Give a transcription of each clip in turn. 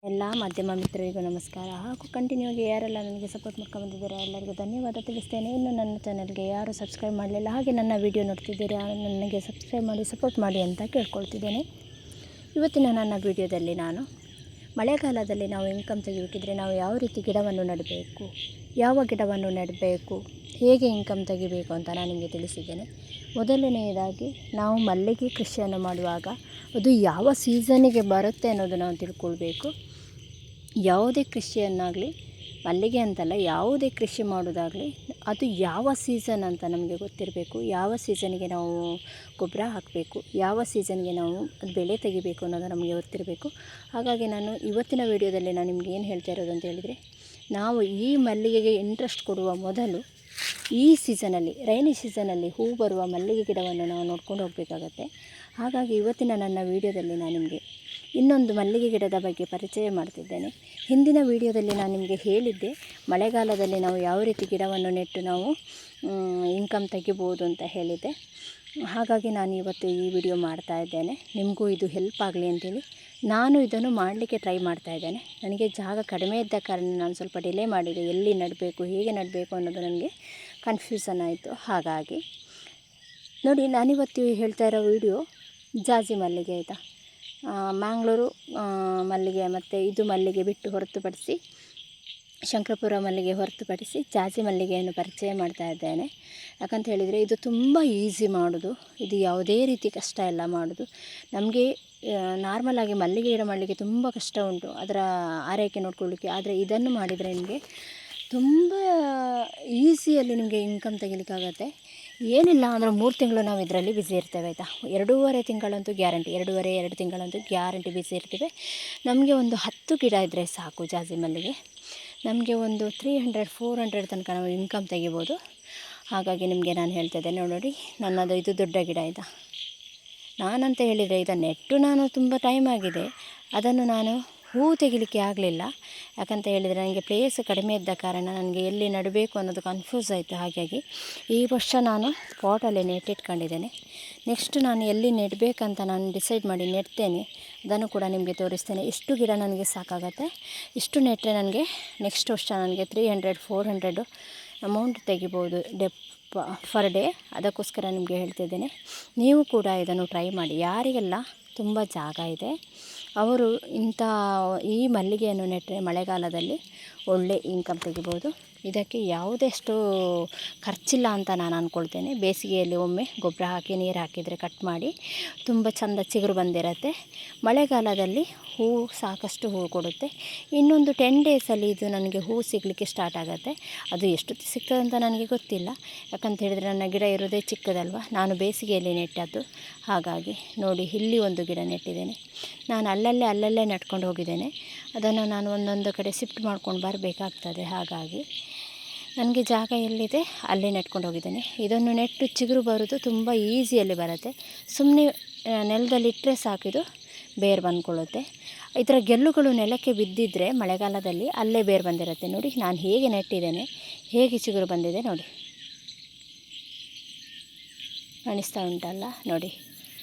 ಎಲ್ಲ ಮಾಧ್ಯಮ ಮಿತ್ರರಿಗೂ ನಮಸ್ಕಾರ ಹಾಗೂ ಕಂಟಿನ್ಯೂ ಆಗಿ ಯಾರೆಲ್ಲ ನನಗೆ ಸಪೋರ್ಟ್ ಮಾಡ್ಕೊಂಡ್ಬಂದಿದ್ದಾರೆ ಎಲ್ಲರಿಗೂ ಧನ್ಯವಾದ ತಿಳಿಸ್ತೇನೆ. ಇನ್ನು ನನ್ನ ಚಾನಲ್ಗೆ ಯಾರು ಸಬ್ಸ್ಕ್ರೈಬ್ ಮಾಡಲಿಲ್ಲ ಹಾಗೆ ನನ್ನ ವಿಡಿಯೋ ನೋಡ್ತಿದ್ದೀರಾ ನನಗೆ ಸಬ್ಸ್ಕ್ರೈಬ್ ಮಾಡಿ ಸಪೋರ್ಟ್ ಮಾಡಿ ಅಂತ ಕೇಳ್ಕೊಳ್ತಿದ್ದೇನೆ. ಇವತ್ತಿನ ನನ್ನ ವಿಡಿಯೋದಲ್ಲಿ ನಾನು ಮಳೆಗಾಲದಲ್ಲಿ ನಾವು ಇನ್ಕಮ್ ತೆಗಿಬೇಕಿದ್ರೆ ನಾವು ಯಾವ ರೀತಿ ಗಿಡವನ್ನು ನೆಡಬೇಕು, ಯಾವ ಗಿಡವನ್ನು ನೆಡಬೇಕು, ಹೇಗೆ ಇನ್ಕಮ್ ತೆಗಿಬೇಕು ಅಂತ ನಾನು ನಿಮಗೆ ತಿಳಿಸಿದ್ದೇನೆ. ಮೊದಲನೆಯದಾಗಿ ನಾವು ಮಲ್ಲಿಗೆ ಕೃಷಿಯನ್ನು ಮಾಡುವಾಗ ಅದು ಯಾವ ಸೀಸನಿಗೆ ಬರುತ್ತೆ ಅನ್ನೋದು ನಾವು ತಿಳ್ಕೊಳ್ಬೇಕು. ಯಾವುದೇ ಕೃಷಿಯನ್ನಾಗಲಿ, ಮಲ್ಲಿಗೆ ಅಂತಲ್ಲ, ಯಾವುದೇ ಕೃಷಿ ಮಾಡೋದಾಗಲಿ ಅದು ಯಾವ ಸೀಸನ್ ಅಂತ ನಮಗೆ ಗೊತ್ತಿರಬೇಕು. ಯಾವ ಸೀಸನ್ಗೆ ನಾವು ಗೊಬ್ಬರ ಹಾಕಬೇಕು, ಯಾವ ಸೀಸನ್ಗೆ ನಾವು ಬೆಳೆ ತೆಗಿಬೇಕು ಅನ್ನೋದು ನಮಗೆ ಗೊತ್ತಿರಬೇಕು. ಹಾಗಾಗಿ ನಾನು ಇವತ್ತಿನ ವಿಡಿಯೋದಲ್ಲಿ ನಾನು ನಿಮ್ಗೆ ಏನು ಹೇಳ್ತಾ ಇರೋದು ಅಂತ ಹೇಳಿದರೆ, ನಾವು ಈ ಮಲ್ಲಿಗೆಗೆ ಇಂಟ್ರೆಸ್ಟ್ ಕೊಡುವ ಮೊದಲು ಈ ಸೀಸನಲ್ಲಿ, ರೈನಿ ಸೀಸನಲ್ಲಿ ಹೂ ಬರುವ ಮಲ್ಲಿಗೆ ಗಿಡವನ್ನು ನಾವು ನೋಡ್ಕೊಂಡು ಹೋಗಬೇಕಾಗತ್ತೆ. ಹಾಗಾಗಿ ಇವತ್ತಿನ ನನ್ನ ವಿಡಿಯೋದಲ್ಲಿ ನಾನು ನಿಮಗೆ ಇನ್ನೊಂದು ಮಲ್ಲಿಗೆ ಗಿಡದ ಬಗ್ಗೆ ಪರಿಚಯ ಮಾಡ್ತಿದ್ದೇನೆ. ಹಿಂದಿನ ವಿಡಿಯೋದಲ್ಲಿ ನಾನು ನಿಮಗೆ ಹೇಳಿದ್ದೆ ಮಳೆಗಾಲದಲ್ಲಿ ನಾವು ಯಾವ ರೀತಿ ಗಿಡವನ್ನು ನೆಟ್ಟು ನಾವು ಇನ್ಕಮ್ ತೆಗಿಬೋದು ಅಂತ ಹೇಳಿದ್ದೆ. ಹಾಗಾಗಿ ನಾನು ಇವತ್ತು ಈ ವಿಡಿಯೋ ಮಾಡ್ತಾ ಇದ್ದೇನೆ. ನಿಮಗೂ ಇದು ಹೆಲ್ಪ್ ಆಗಲಿ ಅಂತೇಳಿ ನಾನು ಇದನ್ನು ಮಾಡಲಿಕ್ಕೆ ಟ್ರೈ ಮಾಡ್ತಾ ಇದ್ದೇನೆ. ನನಗೆ ಜಾಗ ಕಡಿಮೆ ಇದ್ದ ಕಾರಣ ನಾನು ಸ್ವಲ್ಪ ಡಿಲೇ ಮಾಡಿದೆ. ಎಲ್ಲಿ ನೆಡಬೇಕು, ಹೇಗೆ ನೆಡಬೇಕು ಅನ್ನೋದು ನನಗೆ ಕನ್ಫ್ಯೂಸನ್ ಆಯಿತು. ಹಾಗಾಗಿ ನೋಡಿ, ನಾನಿವತ್ತು ಹೇಳ್ತಾ ಇರೋ ವಿಡಿಯೋ ಜಾಜಿ ಮಲ್ಲಿಗೆ, ಆಯಿತಾ, ಮ್ಯಾಂಗ್ಳೂರು ಮಲ್ಲಿಗೆ ಮತ್ತು ಇದು ಮಲ್ಲಿಗೆ ಬಿಟ್ಟು ಹೊರತುಪಡಿಸಿ, ಶಂಕರಪುರ ಮಲ್ಲಿಗೆ ಹೊರತುಪಡಿಸಿ ಜಾಜಿ ಮಲ್ಲಿಗೆಯನ್ನು ಪರಿಚಯ ಮಾಡ್ತಾ ಇದ್ದೇನೆ. ಯಾಕಂತ ಹೇಳಿದರೆ ಇದು ತುಂಬ ಈಸಿ ಮಾಡೋದು. ಇದು ಯಾವುದೇ ರೀತಿ ಕಷ್ಟ ಇಲ್ಲ ಮಾಡೋದು. ನಮಗೆ ನಾರ್ಮಲಾಗಿ ಮಲ್ಲಿಗೆ ಗಿಡ ಮಾಡಲಿಕ್ಕೆ ತುಂಬ ಕಷ್ಟ ಉಂಟು, ಅದರ ಆರೈಕೆ ನೋಡ್ಕೊಳ್ಳಿಕ್ಕೆ. ಆದರೆ ಇದನ್ನು ಮಾಡಿದರೆ ನಿಮಗೆ ತುಂಬ ಈಸಿಯಲ್ಲಿ ನಿಮಗೆ ಇನ್ಕಮ್ ತೆಗಿಲಿಕ್ಕಾಗತ್ತೆ. ಏನಿಲ್ಲ ಅಂದರೆ 3 ತಿಂಗಳು ನಾವು ಇದರಲ್ಲಿ ಬ್ಯುಸಿ ಇರ್ತೇವೆ, ಆಯಿತಾ. 2.5 ತಿಂಗಳಂತೂ ಗ್ಯಾರಂಟಿ, 2 ತಿಂಗಳಂತೂ ಗ್ಯಾರಂಟಿ ಬ್ಯುಸಿ ಇರ್ತೇವೆ. ನಮಗೆ ಒಂದು 10 ಗಿಡ ಇದ್ದರೆ ಸಾಕು ಜಾಜಿ ಮಲ್ಲಿಗೆ. ನಮಗೆ ಒಂದು 300-400 ತನಕ ನಾವು ಇನ್ಕಮ್ ತೆಗಿಬೋದು. ಹಾಗಾಗಿ ನಿಮಗೆ ನಾನು ಹೇಳ್ತಾ ಇದ್ದೇನೆ. ನೋಡಿ, ನನ್ನದು ಇದು ದೊಡ್ಡ ಗಿಡ, ಆಯಿತಾ. ನಾನಂತ ಹೇಳಿದರೆ ಇದನ್ನು ನೆಟ್ಟು ನಾನು ತುಂಬ ಟೈಮ್ ಆಗಿದೆ. ಅದನ್ನು ನಾನು ಹೂ ತೆಗಿಲಿಕ್ಕೆ ಆಗಲಿಲ್ಲ. ಯಾಕಂತ ಹೇಳಿದರೆ ನನಗೆ ಪ್ಲೇಸ್ ಕಡಿಮೆ ಇದ್ದ ಕಾರಣ ನನಗೆ ಎಲ್ಲಿ ನೆಡಬೇಕು ಅನ್ನೋದು ಕನ್ಫ್ಯೂಸ್ ಆಯಿತು. ಹಾಗಾಗಿ ಈ ವರ್ಷ ನಾನು ಪಾಟಲ್ಲಿ ನೆಟ್ಟಿಟ್ಕೊಂಡಿದ್ದೇನೆ. ನೆಕ್ಸ್ಟ್ ನಾನು ಎಲ್ಲಿ ನೆಡಬೇಕಂತ ನಾನು ಡಿಸೈಡ್ ಮಾಡಿ ನೆಡ್ತೇನೆ. ಅದನ್ನು ಕೂಡ ನಿಮಗೆ ತೋರಿಸ್ತೇನೆ. ಇಷ್ಟು ಗಿಡ ನನಗೆ ಸಾಕಾಗತ್ತೆ. ಇಷ್ಟು ನೆಟ್ಟರೆ ನನಗೆ ನೆಕ್ಸ್ಟ್ ವರ್ಷ ನನಗೆ 300-400 ಅಮೌಂಟ್ ತೆಗಿಬೋದು ಫರ್ ಡೇ. ಅದಕ್ಕೋಸ್ಕರ ನಿಮಗೆ ಹೇಳ್ತಿದ್ದೇನೆ, ನೀವು ಕೂಡ ಇದನ್ನು ಟ್ರೈ ಮಾಡಿ. ಯಾರಿಗೆಲ್ಲ ತುಂಬ ಜಾಗ ಇದೆ ಅವರು ಈ ಮಲ್ಲಿಗೆಯನ್ನು ನೆಟ್ಟರೆ ಮಳೆಗಾಲದಲ್ಲಿ ಒಳ್ಳೆ ಇನ್ಕಮ್ ತೆಗಿಬೋದು. ಇದಕ್ಕೆ ಯಾವುದೆಷ್ಟು ಖರ್ಚಿಲ್ಲ ಅಂತ ನಾನು ಅಂದ್ಕೊಳ್ತೇನೆ. ಬೇಸಿಗೆಯಲ್ಲಿ ಒಮ್ಮೆ ಗೊಬ್ಬರ ಹಾಕಿ ನೀರು ಹಾಕಿದರೆ ಕಟ್ ಮಾಡಿ ತುಂಬ ಚೆಂದ ಚಿಗುರು ಬಂದಿರುತ್ತೆ. ಮಳೆಗಾಲದಲ್ಲಿ ಹೂವು ಸಾಕಷ್ಟು ಹೂವು ಕೊಡುತ್ತೆ. ಇನ್ನೊಂದು 10 ಡೇಸಲ್ಲಿ ಇದು ನನಗೆ ಹೂವು ಸಿಗಲಿಕ್ಕೆ ಸ್ಟಾರ್ಟ್ ಆಗುತ್ತೆ. ಅದು ಎಷ್ಟು ಸಿಗ್ತದೆ ಅಂತ ನನಗೆ ಗೊತ್ತಿಲ್ಲ. ಯಾಕಂತ ಹೇಳಿದರೆ ನನ್ನ ಗಿಡ ಇರೋದೇ ಚಿಕ್ಕದಲ್ವ, ನಾನು ಬೇಸಿಗೆಯಲ್ಲಿ ನೆಟ್ಟದ್ದು. ಹಾಗಾಗಿ ನೋಡಿ, ಇಲ್ಲಿ ಒಂದು ಗಿಡ ನೆಟ್ಟಿದ್ದೇನೆ. ನಾನು ಅಲ್ಲಲ್ಲೇ ನೆಟ್ಕೊಂಡು ಹೋಗಿದ್ದೇನೆ. ಅದನ್ನು ನಾನು ಒಂದೊಂದು ಕಡೆ ಶಿಫ್ಟ್ ಮಾಡ್ಕೊಂಡು ಬರಬೇಕಾಗ್ತದೆ. ಹಾಗಾಗಿ ನನಗೆ ಜಾಗ ಎಲ್ಲಿದೆ ಅಲ್ಲೇ ನೆಟ್ಕೊಂಡು ಹೋಗಿದ್ದೇನೆ. ಇದನ್ನು ನೆಟ್ಟು ಚಿಗುರು ಬರೋದು ತುಂಬ ಈಸಿಯಲ್ಲಿ ಬರುತ್ತೆ. ಸುಮ್ಮನೆ ನೆಲದಲ್ಲಿಟ್ಟರೆ ಸಾಕಿದು ಬೇರು ಬಂದ್ಕೊಳ್ಳುತ್ತೆ. ಇದರ ಗೆಲ್ಲುಗಳು ನೆಲಕ್ಕೆ ಬಿದ್ದಿದ್ದರೆ ಮಳೆಗಾಲದಲ್ಲಿ ಅಲ್ಲೇ ಬೇರು ಬಂದಿರುತ್ತೆ. ನೋಡಿ, ನಾನು ಹೇಗೆ ನೆಟ್ಟಿದ್ದೇನೆ, ಹೇಗೆ ಚಿಗುರು ಬಂದಿದೆ ನೋಡಿ, ಕಾಣಿಸ್ತಾ ಉಂಟಲ್ಲ. ನೋಡಿ,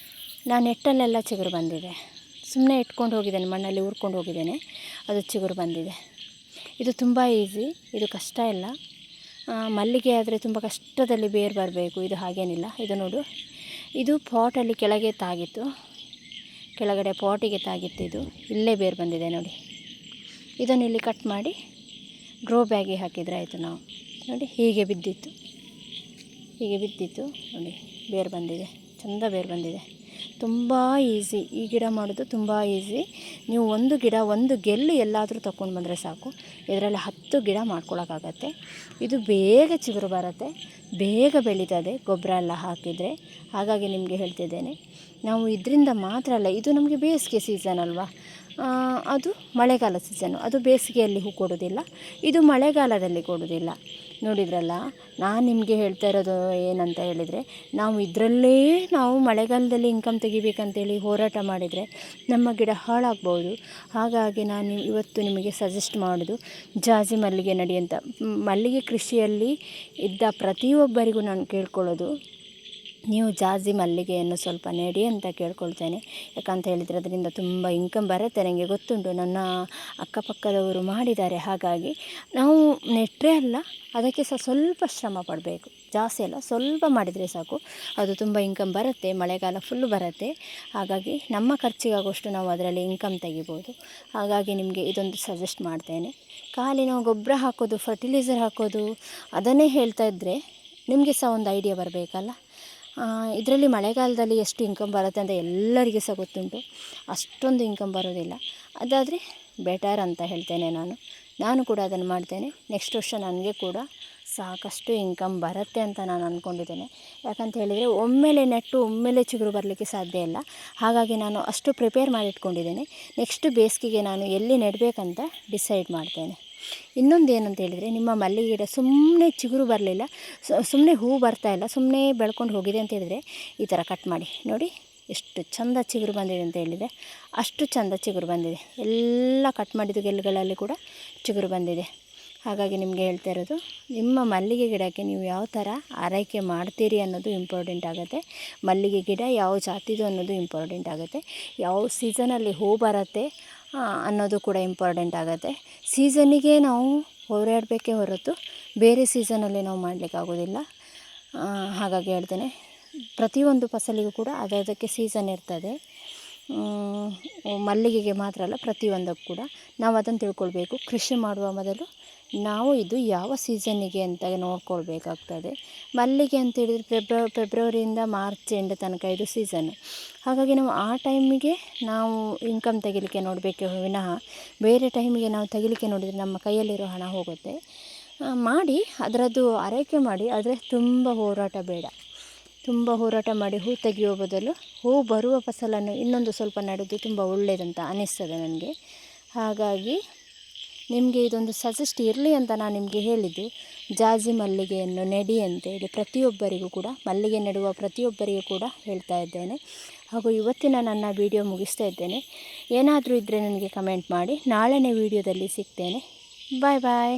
ನಾನು ನೆಟ್ಟಲ್ಲೆಲ್ಲ ಚಿಗುರು ಬಂದಿದೆ. ಸುಮ್ಮನೆ ಇಟ್ಕೊಂಡು ಹೋಗಿದ್ದೇನೆ, ಮಣ್ಣಲ್ಲಿ ಊರ್ಕೊಂಡು ಹೋಗಿದ್ದೇನೆ, ಅದು ಚಿಗುರು ಬಂದಿದೆ. ಇದು ತುಂಬ ಈಸಿ, ಇದು ಕಷ್ಟ ಇಲ್ಲ. ಮಲ್ಲಿಗೆ ಆದರೆ ತುಂಬ ಕಷ್ಟದಲ್ಲಿ ಬೇರು ಬರಬೇಕು. ಇದು ಹಾಗೇನಿಲ್ಲ. ಇದು ನೋಡು, ಇದು ಪಾಟಲ್ಲಿ ಕೆಳಗೆ ತಾಗಿತ್ತು, ಕೆಳಗಡೆ ಪಾಟಿಗೆ ತಾಗಿತ್ತು. ಇದು ಇಲ್ಲೇ ಬೇರು ಬಂದಿದೆ ನೋಡಿ. ಇದನ್ನು ಇಲ್ಲಿ ಕಟ್ ಮಾಡಿ ಗ್ರೋ ಬ್ಯಾಗಿಗೆ ಹಾಕಿದರೆ ಆಯಿತು. ನಾವು ನೋಡಿ, ಹೀಗೆ ಬಿದ್ದಿತ್ತು ನೋಡಿ, ಬೇರು ಬಂದಿದೆ, ಚೆಂದ ಬೇರು ಬಂದಿದೆ. ತುಂಬ ಈಸಿ ಈ ಗಿಡ ಮಾಡೋದು, ತುಂಬ ಈಸಿ. ನೀವು ಒಂದು ಗೆಲ್ಲು ಎಲ್ಲಾದರೂ ತೊಗೊಂಡು ಬಂದರೆ ಸಾಕು. ಇದರಲ್ಲಿ 10 ಗಿಡ ಮಾಡ್ಕೊಳಕ್ಕಾಗತ್ತೆ. ಇದು ಬೇಗ ಚಿಗುರು ಬರುತ್ತೆ, ಬೇಗ ಬೆಳೀತದೆ ಗೊಬ್ಬರ ಎಲ್ಲ ಹಾಕಿದರೆ. ಹಾಗಾಗಿ ನಿಮಗೆ ಹೇಳ್ತಿದ್ದೇನೆ, ನಾವು ಇದರಿಂದ ಮಾತ್ರ ಅಲ್ಲ, ಇದು ನಮಗೆ ಬೇಸಿಗೆ ಸೀಸನ್ ಅಲ್ವಾ, ಅದು ಮಳೆಗಾಲ ಸೀಸನ್ನು. ಅದು ಬೇಸಿಗೆಯಲ್ಲಿ ಹೂ ಕೊಡೋದಿಲ್ಲ, ಇದು ಮಳೆಗಾಲದಲ್ಲಿ ಕೊಡೋದಿಲ್ಲ. ನೋಡಿದ್ರಲ್ಲ, ನಾನು ನಿಮಗೆ ಹೇಳ್ತಾ ಇರೋದು ಏನಂತ ಹೇಳಿದರೆ, ನಾವು ಮಳೆಗಾಲದಲ್ಲಿ ಇನ್ಕಮ್ ತೆಗಿಬೇಕಂತೇಳಿ ಹೋರಾಟ ಮಾಡಿದರೆ ನಮ್ಮ ಗಿಡ ಹಾಳಾಗ್ಬೋದು. ಹಾಗಾಗಿ ನಾನು ಇವತ್ತು ನಿಮಗೆ ಸಜೆಸ್ಟ್ ಮಾಡೋದು ಜಾಜಿ ಮಲ್ಲಿಗೆ ನಡಿ ಅಂತ. ಮಲ್ಲಿಗೆ ಕೃಷಿಯಲ್ಲಿ ಇದ್ದ ಪ್ರತಿಯೊಬ್ಬರಿಗೂ ನಾನು ಕೇಳ್ಕೊಳ್ಳೋದು, ನೀವು ಜಾಜಿ ಮಲ್ಲಿಗೆಯನ್ನು ಸ್ವಲ್ಪ ನೆಡಿ ಅಂತ ಕೇಳ್ಕೊಳ್ತೇನೆ. ಯಾಕಂತ ಹೇಳಿದರೆ ಅದರಿಂದ ತುಂಬ ಇನ್ಕಮ್ ಬರುತ್ತೆ, ನನಗೆ ಗೊತ್ತುಂಟು, ನನ್ನ ಅಕ್ಕಪಕ್ಕದವರು ಮಾಡಿದ್ದಾರೆ. ಹಾಗಾಗಿ ನಾವು ನೆಟ್ಟರೆ ಅಲ್ಲ, ಅದಕ್ಕೆ ಸಹ ಸ್ವಲ್ಪ ಶ್ರಮ ಪಡಬೇಕು, ಜಾಸ್ತಿ ಅಲ್ಲ, ಸ್ವಲ್ಪ ಮಾಡಿದರೆ ಸಾಕು, ಅದು ತುಂಬ ಇನ್ಕಮ್ ಬರುತ್ತೆ. ಮಳೆಗಾಲ ಫುಲ್ಲು ಬರುತ್ತೆ. ಹಾಗಾಗಿ ನಮ್ಮ ಖರ್ಚಿಗಾಗುವಷ್ಟು ನಾವು ಅದರಲ್ಲಿ ಇನ್ಕಮ್ ತೆಗಿಬೋದು. ಹಾಗಾಗಿ ನಿಮಗೆ ಇದೊಂದು ಸಜೆಸ್ಟ್ ಮಾಡ್ತೇನೆ. ಖಾಲಿ ನಾವು ಗೊಬ್ಬರ ಹಾಕೋದು, ಫರ್ಟಿಲೈಸರ್ ಹಾಕೋದು ಅದನ್ನೇ ಹೇಳ್ತಾ ಇದ್ದರೆ ನಿಮಗೆ ಸಹ ಒಂದು ಐಡಿಯಾ ಬರಬೇಕಲ್ಲ. ಇದರಲ್ಲಿ ಮಳೆಗಾಲದಲ್ಲಿ ಎಷ್ಟು ಇನ್ಕಮ್ ಬರುತ್ತೆ ಅಂತ ಎಲ್ಲರಿಗೆ ಸಹ ಗೊತ್ತುಂಟು. ಅಷ್ಟೊಂದು ಇನ್ಕಮ್ ಬರೋದಿಲ್ಲ. ಅದಾದರೆ ಬೆಟರ್ ಅಂತ ಹೇಳ್ತೇನೆ. ನಾನು ಕೂಡ ಅದನ್ನು ಮಾಡ್ತೇನೆ. ನೆಕ್ಸ್ಟ್ ವರ್ಷ ನನಗೆ ಕೂಡ ಸಾಕಷ್ಟು ಇನ್ಕಮ್ ಬರುತ್ತೆ ಅಂತ ನಾನು ಅಂದ್ಕೊಂಡಿದ್ದೇನೆ. ಯಾಕಂತ ಹೇಳಿದರೆ ಒಮ್ಮೆಲೆ ನೆಟ್ಟು ಒಮ್ಮೆಲೆ ಚಿಗುರು ಬರಲಿಕ್ಕೆ ಸಾಧ್ಯ ಇಲ್ಲ. ಹಾಗಾಗಿ ನಾನು ಅಷ್ಟು ಪ್ರಿಪೇರ್ ಮಾಡಿಟ್ಕೊಂಡಿದ್ದೇನೆ. ನೆಕ್ಸ್ಟ್ ಬೇಸಿಗೆಗೆ ನಾನು ಎಲ್ಲಿ ನೆಡಬೇಕಂತ ಡಿಸೈಡ್ ಮಾಡ್ತೇನೆ. ಇನ್ನೊಂದು ಏನಂತ ಹೇಳಿದರೆ, ನಿಮ್ಮ ಮಲ್ಲಿಗೆ ಗಿಡ ಸುಮ್ಮನೆ ಚಿಗುರು ಬರಲಿಲ್ಲ, ಸುಮ್ಮನೆ ಹೂವು ಬರ್ತಾಯಿಲ್ಲ, ಸುಮ್ಮನೆ ಬೆಳ್ಕೊಂಡು ಹೋಗಿದೆ ಅಂತ ಹೇಳಿದರೆ ಈ ಥರ ಕಟ್ ಮಾಡಿ ನೋಡಿ, ಎಷ್ಟು ಚಂದ ಚಿಗುರು ಬಂದಿದೆ ಅಂತ ಹೇಳಿದರೆ ಅಷ್ಟು ಚಂದ ಚಿಗುರು ಬಂದಿದೆ. ಎಲ್ಲ ಕಟ್ ಮಾಡಿದ ಗೆಲ್ಲುಗಳಲ್ಲಿ ಕೂಡ ಚಿಗುರು ಬಂದಿದೆ. ಹಾಗಾಗಿ ನಿಮಗೆ ಹೇಳ್ತಾ ಇರೋದು, ನಿಮ್ಮ ಮಲ್ಲಿಗೆ ಗಿಡಕ್ಕೆ ನೀವು ಯಾವ ಥರ ಆರೈಕೆ ಮಾಡ್ತೀರಿ ಅನ್ನೋದು ಇಂಪಾರ್ಟೆಂಟ್ ಆಗುತ್ತೆ. ಮಲ್ಲಿಗೆ ಗಿಡ ಯಾವ ಜಾತಿದು ಅನ್ನೋದು ಇಂಪಾರ್ಟೆಂಟ್ ಆಗುತ್ತೆ. ಯಾವ ಸೀಸನಲ್ಲಿ ಹೂ ಬರುತ್ತೆ ಅನ್ನೋದು ಕೂಡ ಇಂಪಾರ್ಟೆಂಟ್ ಆಗುತ್ತೆ. ಸೀಸನ್ನಿಗೆ ನಾವು ಹೋರಾಡಬೇಕೇ ಹೊರತು ಬೇರೆ ಸೀಸನಲ್ಲಿ ನಾವು ಮಾಡಲಿಕ್ಕಾಗೋದಿಲ್ಲ. ಹಾಗಾಗಿ ಹೇಳ್ತೇನೆ, ಪ್ರತಿಯೊಂದು ಫಸಲಿಗೂ ಕೂಡ ಅದಕ್ಕೆ ಸೀಸನ್ ಇರ್ತದೆ. ಮಲ್ಲಿಗೆಗೆ ಮಾತ್ರ ಅಲ್ಲ, ಪ್ರತಿಯೊಂದಕ್ಕೂ ಕೂಡ ನಾವು ಅದನ್ನು ತಿಳ್ಕೊಳ್ಬೇಕು. ಕೃಷಿ ಮಾಡುವ ಮೊದಲು ನಾವು ಇದು ಯಾವ ಸೀಸನ್ನಿಗೆ ಅಂತ ನೋಡ್ಕೊಳ್ಬೇಕಾಗ್ತದೆ. ಮಲ್ಲಿಗೆ ಅಂತ ಹೇಳಿದರೆ ಫೆಬ್ರವರಿಯಿಂದ ಮಾರ್ಚ್ ಎಂಡ್ ತನಕ ಇದು ಸೀಸನ್ನು. ಹಾಗಾಗಿ ನಾವು ಆ ಟೈಮಿಗೆ ನಾವು ಇನ್ಕಮ್ ತೆಗಿಲಿಕ್ಕೆ ನೋಡಬೇಕೆ ವಿನಃ ಬೇರೆ ಟೈಮಿಗೆ ನಾವು ತೆಗಿಲಿಕ್ಕೆ ನೋಡಿದರೆ ನಮ್ಮ ಕೈಯಲ್ಲಿರೋ ಹಣ ಹೋಗುತ್ತೆ. ಮಾಡಿ ಅದರದ್ದು ಆರೈಕೆ ಮಾಡಿ, ಆದರೆ ತುಂಬ ಹೋರಾಟ ಬೇಡ. ತುಂಬ ಹೋರಾಟ ಮಾಡಿ ಹೂ ತೆಗೆಯುವ ಬದಲು ಹೂ ಬರುವ ಫಸಲನ್ನು ಇನ್ನೊಂದು ಸ್ವಲ್ಪ ನೆಡೋದು ತುಂಬ ಒಳ್ಳೆಯದಂತ ಅನ್ನಿಸ್ತದೆ ನನಗೆ. ಹಾಗಾಗಿ ನಿಮಗೆ ಇದೊಂದು ಸಜೆಸ್ಟ್ ಇರಲಿ ಅಂತ ನಾನು ನಿಮಗೆ ಹೇಳಿದ್ದು. ಜಾಜಿ ಮಲ್ಲಿಗೆಯನ್ನು ನೆಡಿ ಅಂತೇಳಿ ಪ್ರತಿಯೊಬ್ಬರಿಗೂ ಕೂಡ, ಮಲ್ಲಿಗೆ ನೆಡುವ ಪ್ರತಿಯೊಬ್ಬರಿಗೂ ಕೂಡ ಹೇಳ್ತಾ ಇದ್ದೇನೆ. ಹಾಗೂ ಇವತ್ತಿನ ನನ್ನ ವಿಡಿಯೋ ಮುಗಿಸ್ತಾ ಇದ್ದೇನೆ. ಏನಾದರೂ ಇದ್ದರೆ ನನಗೆ ಕಮೆಂಟ್ ಮಾಡಿ. ನಾಳೆನೇ ವಿಡಿಯೋದಲ್ಲಿ ಸಿಗ್ತೇನೆ. ಬಾಯ್ ಬಾಯ್.